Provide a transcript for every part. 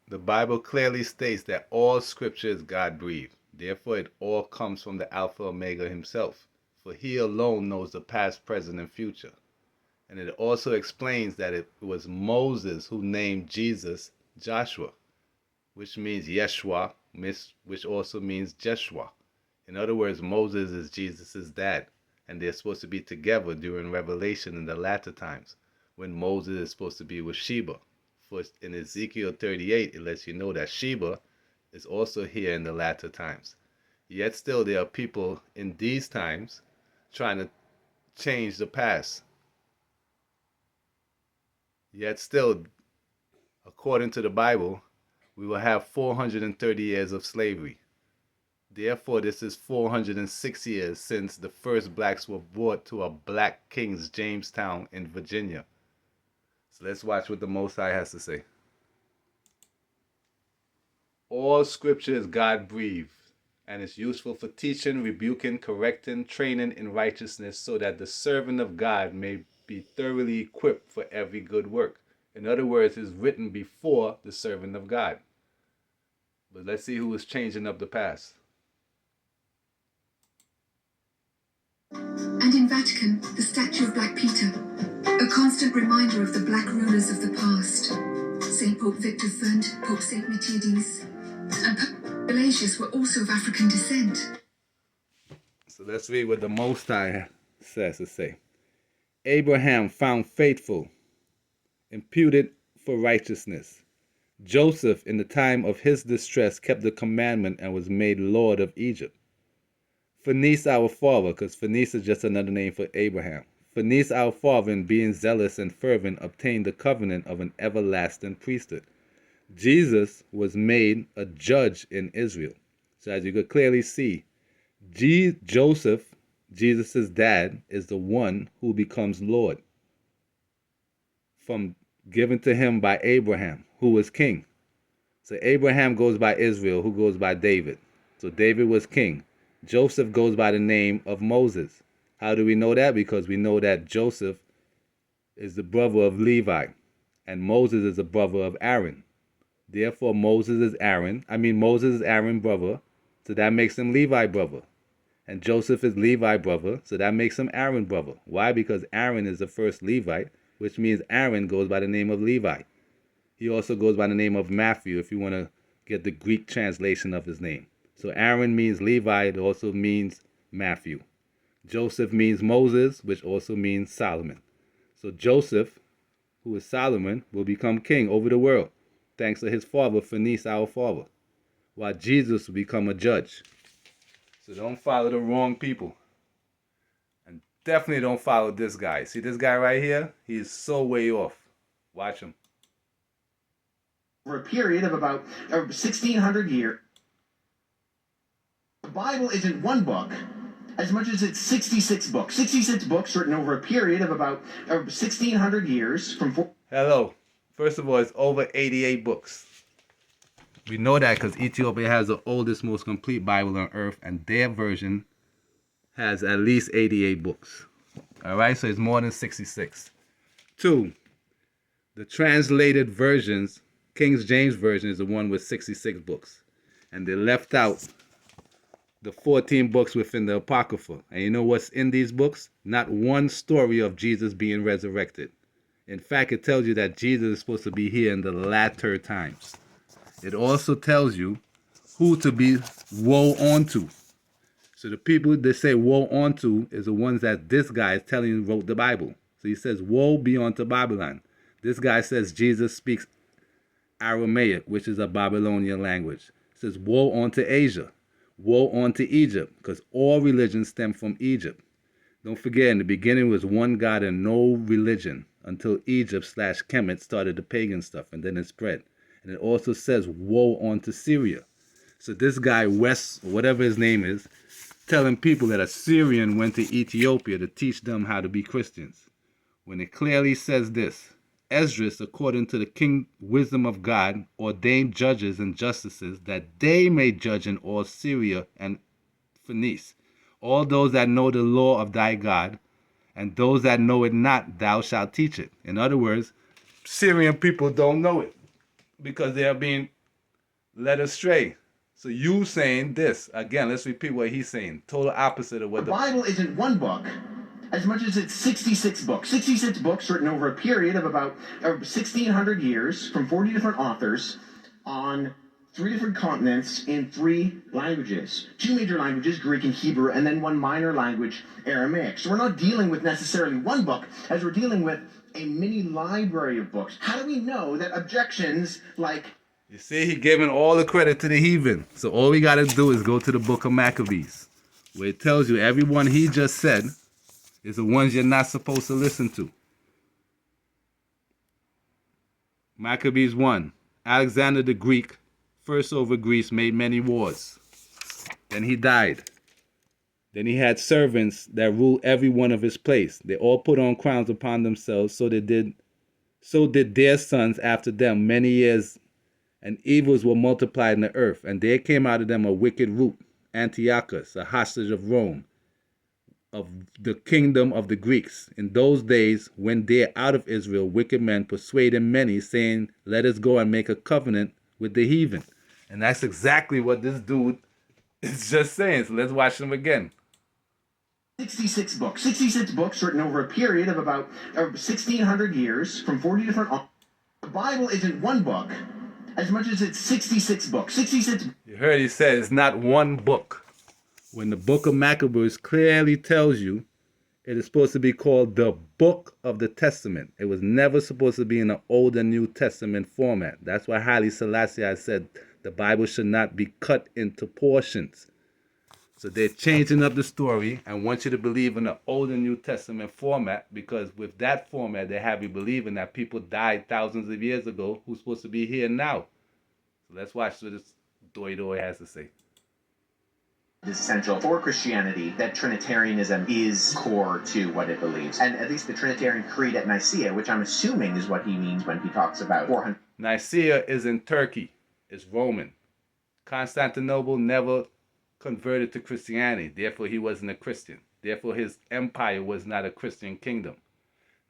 The Bible clearly states that all scripture is God-breathed. Therefore, it all comes from the Alpha Omega himself, for he alone knows the past, present, and future. And it also explains that it was Moses who named Jesus Joshua, which means Yeshua, which also means Jeshua. In other words, Moses is Jesus' dad, and they're supposed to be together during Revelation in the latter times, when Moses is supposed to be with Sheba. For in Ezekiel 38, it lets you know that Sheba is also here in the latter times. Yet still, there are people in these times trying to change the past. Yet still, according to the Bible, we will have 430 years of slavery. Therefore, this is 406 years since the first blacks were brought to a black king's Jamestown in Virginia. So let's watch what the Most High has to say. All scripture is God-breathed, and is useful for teaching, rebuking, correcting, training in righteousness, so that the servant of God may be thoroughly equipped for every good work. In other words, it's written before the servant of God. But let's see who is changing up the past. And in Vatican, the statue of Black Peter, a constant reminder of the black rulers of the past. St. Pope Victor Fund, Pope St. Matthias, and Pope Pelagius were also of African descent. So let's read what the Most High says to say. Abraham found faithful, imputed for righteousness. Joseph, in the time of his distress, kept the commandment and was made Lord of Egypt. Phoenice our father, because Phoenice is just another name for Abraham. Phoenice our father, in being zealous and fervent, obtained the covenant of an everlasting priesthood. Jesus was made a judge in Israel. So as you could clearly see, Joseph, Jesus' dad, is the one who becomes Lord, from given to him by Abraham, who was king. So Abraham goes by Israel, who goes by David. So David was king. Joseph goes by the name of Moses. How do we know that? Because we know that Joseph is the brother of Levi, and Moses is the brother of Aaron. Therefore, Moses is Aaron's brother, so that makes him Levi brother. And Joseph is Levi brother, so that makes him Aaron brother. Why? Because Aaron is the first Levite, which means Aaron goes by the name of Levi. He also goes by the name of Matthew, if you want to get the Greek translation of his name. So Aaron means Levi, it also means Matthew. Joseph means Moses, which also means Solomon. So Joseph, who is Solomon, will become king over the world, thanks to his father, Phoenice, our father, while Jesus will become a judge. So don't follow the wrong people. And definitely don't follow this guy. See this guy right here? He is so way off. Watch him. For a period of about 1,600 years. The Bible isn't one book as much as it's 66 books. 66 books written over a period of about 1,600 years from... Hello. First of all, it's over 88 books. We know that because Ethiopia has the oldest, most complete Bible on earth, and their version has at least 88 books. Alright, so it's more than 66. 2. The translated versions, King James Version is the one with 66 books. And they left out the 14 books within the Apocrypha. And you know what's in these books? Not one story of Jesus being resurrected. In fact, it tells you that Jesus is supposed to be here in the latter times. It also tells you who to be woe unto. So the people they say woe unto is the ones that this guy is telling you wrote the Bible. So he says, woe be unto Babylon. This guy says Jesus speaks Aramaic, which is a Babylonian language. It says, woe unto Asia. Woe unto Egypt, because all religions stem from Egypt. Don't forget, in the beginning was one God and no religion until Egypt/Kemet started the pagan stuff, and then it spread. And it also says, woe unto Syria. So this guy, West, whatever his name is, telling people that a Syrian went to Ethiopia to teach them how to be Christians. When it clearly says this, Esdras, according to the king wisdom of God, ordained judges and justices that they may judge in all Syria and Phoenice, all those that know the law of thy God, and those that know it not, thou shalt teach it. In other words, Syrian people don't know it because they are being led astray. So you saying this again? Let's repeat what he's saying. Total opposite of what the Bible isn't one book as much as it's 66 books. 66 books written over a period of about 1,600 years from 40 different authors on 3 different continents in 3 languages. 2 major languages, Greek and Hebrew, and then 1 minor language, Aramaic. So we're not dealing with necessarily one book, as we're dealing with a mini library of books. How do we know that objections like... You see, he giving all the credit to the heathen. So all we got to do is go to the book of Maccabees, where it tells you everyone he just said is the ones you're not supposed to listen to. Maccabees 1. Alexander the Greek, first over Greece, made many wars. Then he died. Then he had servants that ruled every one of his place. They all put on crowns upon themselves, so did their sons after them many years, and evils were multiplied in the earth. And there came out of them a wicked root, Antiochus, a hostage of Rome, of the kingdom of the Greeks. In those days, when there out of Israel wicked men persuaded many, saying, let us go and make a covenant with the heathen. And that's exactly what this dude is just saying. So let's watch them again. 66 books. 66 books written over a period of about 1,600 years from 40 different authors. The Bible isn't one book as much as it's 66 books. 66. You heard he said it's not one book. When the book of Maccabees clearly tells you it is supposed to be called the Book of the Testament. It was never supposed to be in the Old and New Testament format. That's why Haile Selassie said the Bible should not be cut into portions. So they're changing up the story and want you to believe in the Old and New Testament format, because with that format, they have you believing that people died thousands of years ago who's supposed to be here now. So let's watch what this Doi has to say. It's essential for Christianity that Trinitarianism is core to what it believes. And at least the Trinitarian Creed at Nicaea, which I'm assuming is what he means when he talks about 400. Nicaea is in Turkey. It's Roman. Constantinople never converted to Christianity. Therefore, he wasn't a Christian. Therefore, his empire was not a Christian kingdom.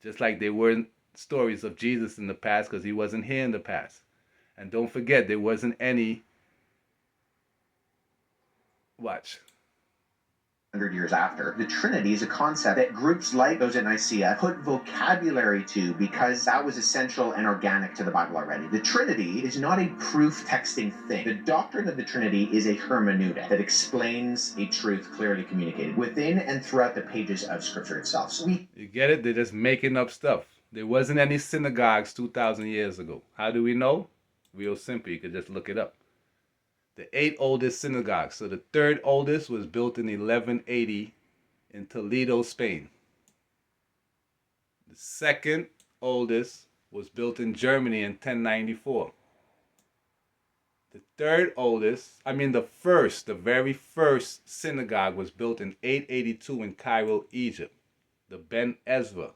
Just like there weren't stories of Jesus in the past because he wasn't here in the past. And don't forget, there wasn't any... Watch. 100 years after. The Trinity is a concept that groups like those at Nicaea put vocabulary to because that was essential and organic to the Bible already. The Trinity is not a proof texting thing. The doctrine of the Trinity is a hermeneutic that explains a truth clearly communicated within and throughout the pages of Scripture itself. So you get it? They're just making up stuff. There wasn't any synagogues 2,000 years ago. How do we know? Real simple. You could just look it up. The 8 oldest synagogues. So the 3rd oldest was built in 1180 in Toledo, Spain. The 2nd oldest was built in Germany in 1094. The 3rd oldest, the very first synagogue was built in 882 in Cairo, Egypt. The Ben Ezra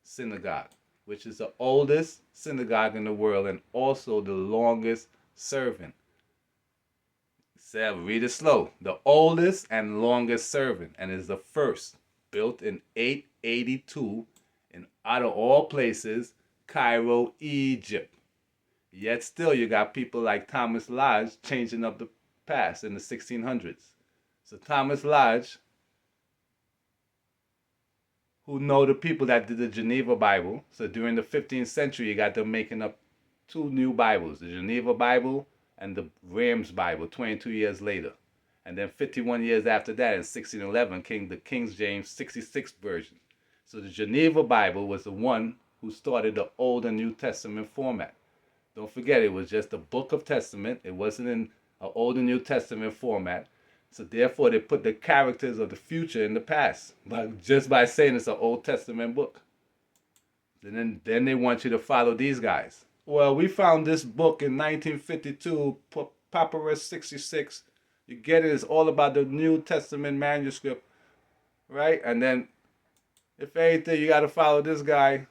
synagogue, which is the oldest synagogue in the world and also the longest serving. Read it slow. The oldest and longest serving, and is the first, built in 882 in, out of all places, Cairo, Egypt. Yet still you got people like Thomas Lodge changing up the past in the 1600s. So Thomas Lodge, who know the people that did the Geneva Bible, so during the 15th century you got them making up 2 new Bibles, the Geneva Bible and the Rams Bible 22 years later. And then 51 years after that, in 1611, came the King James 66 version. So the Geneva Bible was the one who started the Old and New Testament format. Don't forget, it was just the Book of Testament. It wasn't in an Old and New Testament format. So therefore, they put the characters of the future in the past, but just by saying it's an Old Testament book. Then they want you to follow these guys. Well, we found this book in 1952, Papyrus 66. You get it, it's all about the New Testament manuscript, right? And then, if anything, you got to follow this guy.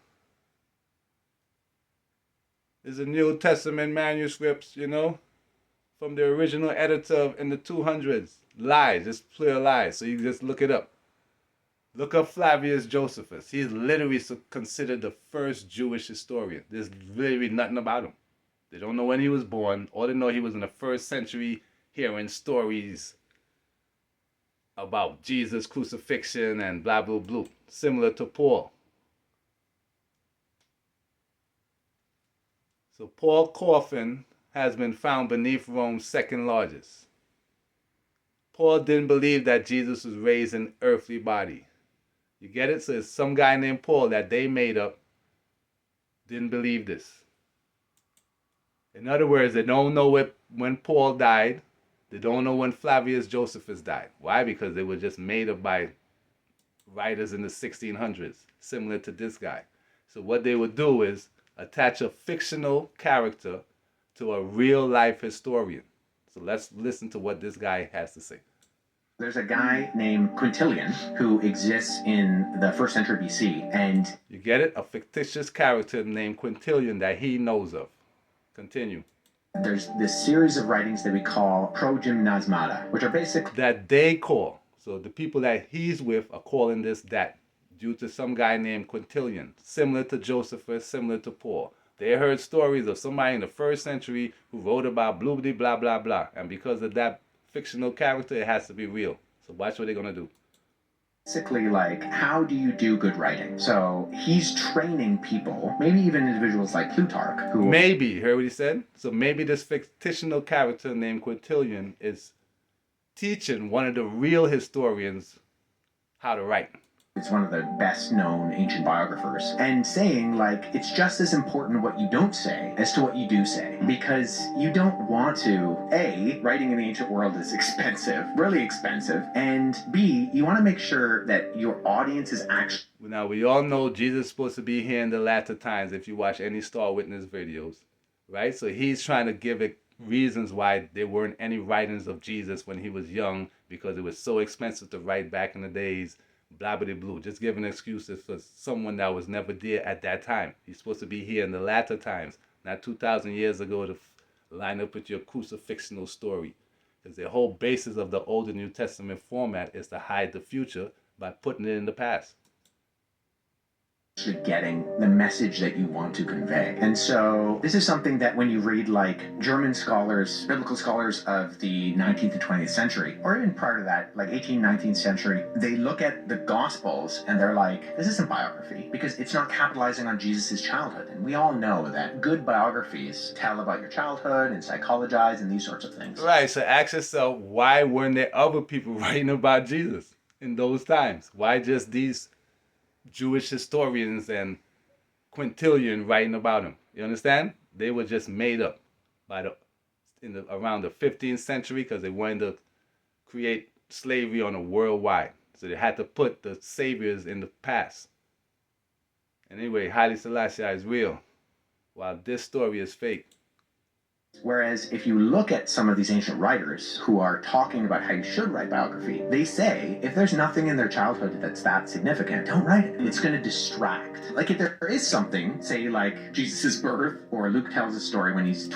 There's a New Testament manuscripts, from the original editor in the 200s. Lies, just pure lies. So you just look it up. Look up Flavius Josephus. He's literally considered the first Jewish historian. There's literally nothing about him. They don't know when he was born. All they know he was in the first century hearing stories about Jesus' crucifixion and blah, blah, blah. Similar to Paul. So Paul's coffin has been found beneath Rome's second largest. Paul didn't believe that Jesus was raised in an earthly body. You get it? So it's some guy named Paul that they made up didn't believe this. In other words, they don't know when Paul died. They don't know when Flavius Josephus died. Why? Because they were just made up by writers in the 1600s, similar to this guy. So what they would do is attach a fictional character to a real life historian. So let's listen to what this guy has to say. There's a guy named Quintilian who exists in the 1st century BC, and you get it? A fictitious character named Quintilian that he knows of. Continue. There's this series of writings that we call progymnasmata, which are basically that they call. So the people that he's with are calling this that, due to some guy named Quintilian, similar to Josephus, similar to Paul. They heard stories of somebody in the 1st century who wrote about blah, blah, blah, blah. And because of that fictional character, it has to be real. So watch what they're going to do. Basically, like, how do you do good writing? So he's training people, maybe even individuals like Plutarch, who... Maybe, you heard what he said? So maybe this fictional character named Quintilian is teaching one of the real historians how to write. It's one of the best known ancient biographers, and saying, like, it's just as important what you don't say as to what you do say, because you don't want to, A, writing in the ancient world is expensive, really expensive, and B, you want to make sure that your audience is actually... Now, we all know Jesus is supposed to be here in the latter times if you watch any Star Witness videos, right? So he's trying to give it reasons why there weren't any writings of Jesus when he was young, because it was so expensive to write back in the days. Blah, blah, blah. Just giving excuses for someone that was never there at that time. He's supposed to be here in the latter times, not 2,000 years ago, to line up with your crucifixional story. Because the whole basis of the Old and New Testament format is to hide the future by putting it in the past. Getting the message that you want to convey. And so this is something that when you read like German scholars, biblical scholars of the 19th and 20th century, or even prior to that, like 18th, 19th century, they look at the Gospels and they're like, this isn't biography because it's not capitalizing on Jesus' childhood. And we all know that good biographies tell about your childhood and psychologize and these sorts of things. Right, so ask yourself, why weren't there other people writing about Jesus in those times? Why just these Jewish historians and Quintilian writing about him? You understand? They were just made up by around the 15th century because they wanted to create slavery on a worldwide. So they had to put the saviors in the past. And anyway, Haile Selassie is real, while this story is fake. Whereas if you look at some of these ancient writers who are talking about how you should write biography, they say if there's nothing in their childhood that's that significant, don't write it. It's going to distract. Like if there is something, say like Jesus' birth, or Luke tells a story when he's...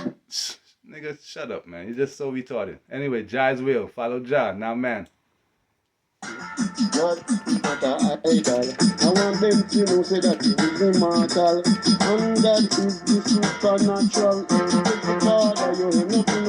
Nigga, shut up, man. You're just so retarded. Anyway, Jah is real. Follow Jah, now man. God is not an idol. I want them to know say that he is immortal. And God is the supernatural. Father, you have nothing